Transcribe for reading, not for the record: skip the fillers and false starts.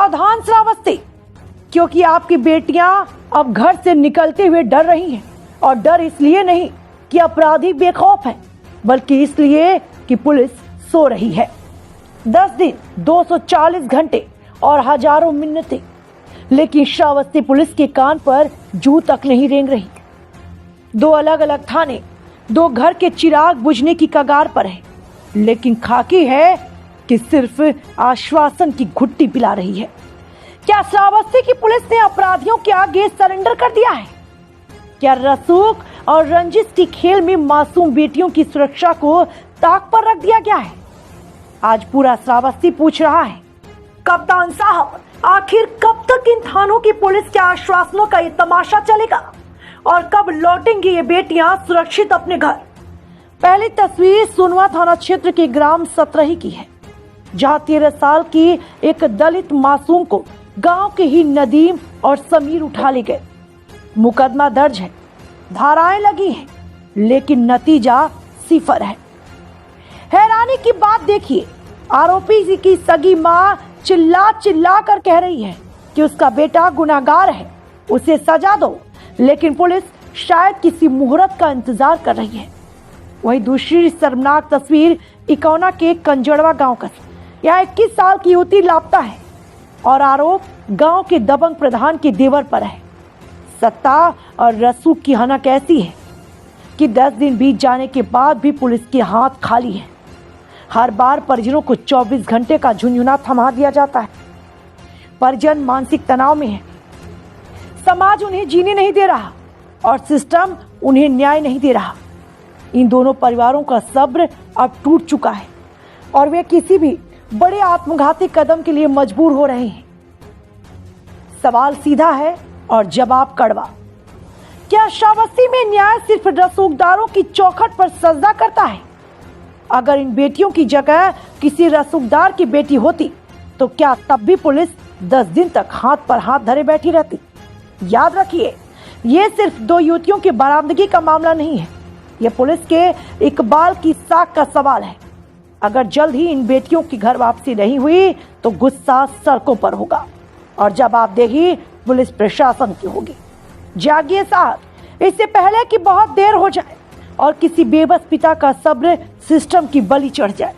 सावधान श्रावस्ती, क्योंकि आपकी बेटियां अब घर से निकलते हुए डर रही हैं। और डर इसलिए नहीं कि अपराधी बेखौफ है, बल्कि इसलिए कि पुलिस सो रही है। 10 दिन, 240 घंटे और हजारों मिन्नतें, लेकिन श्रावस्ती पुलिस के कान पर जू तक नहीं रेंग रही। 2 अलग अलग थाने, 2 घर के चिराग बुझने की कगार पर है, लेकिन खाकी है कि सिर्फ आश्वासन की घुट्टी पिला रही है। क्या श्रावस्ती की पुलिस ने अपराधियों के आगे सरेंडर कर दिया है? क्या रसूख और रंजिश की खेल में मासूम बेटियों की सुरक्षा को ताक पर रख दिया गया है? आज पूरा श्रावस्ती पूछ रहा है, कप्तान साहब, आखिर कब तक इन थानों की पुलिस के आश्वासनों का ये तमाशा चलेगा और कब लौटेंगी ये बेटियां सुरक्षित अपने घर? पहली तस्वीर सोनवा थाना क्षेत्र के ग्राम सतरही की है, जहां 13 साल की एक दलित मासूम को गांव के ही नदीम और समीर उठा ले गए। मुकदमा दर्ज है, धाराएं लगी हैं, लेकिन नतीजा सिफर है। हैरानी की बात देखिए, आरोपी की सगी मां चिल्ला चिल्ला कर कह रही है कि उसका बेटा गुनाहगार है, उसे सजा दो, लेकिन पुलिस शायद किसी मुहूर्त का इंतजार कर रही है। वही दूसरी शर्मनाक तस्वीर इकौना के कंजड़वा गांव का। यहाँ 21 साल की युवती लापता है और आरोप गांव के दबंग प्रधान के देवर पर है। सत्ता और रसूख की हनक ऐसी है कि 10 दिन बीत जाने के बाद भी पुलिस के हाथ खाली है। हर बार परिजनों को 24 घंटे का झुंझुना थमा दिया जाता है। परिजन मानसिक तनाव में है, समाज उन्हें जीने नहीं दे रहा और सिस्टम उन्हें न्याय नहीं दे रहा। इन दोनों परिवारों का सब्र अब टूट चुका है और वे किसी भी बड़े आत्मघाती कदम के लिए मजबूर हो रहे हैं। सवाल सीधा है और जवाब कड़वा। क्या श्रावस्ती में न्याय सिर्फ रसूखदारों की चौखट पर सजदा करता है? अगर इन बेटियों की जगह किसी रसूखदार की बेटी होती तो क्या तब भी पुलिस 10 दिन तक हाथ पर हाथ धरे बैठी रहती? याद रखिए, ये सिर्फ 2 युवतियों की बरामदगी का मामला नहीं है, यह पुलिस के इकबाल की साख का सवाल है। अगर जल्द ही इन बेटियों की घर वापसी नहीं हुई तो गुस्सा सड़कों पर होगा और जवाबदेही पुलिस प्रशासन की होगी। जागिए साहब, इससे पहले कि बहुत देर हो जाए और किसी बेबस पिता का सब्र सिस्टम की बलि चढ़ जाए।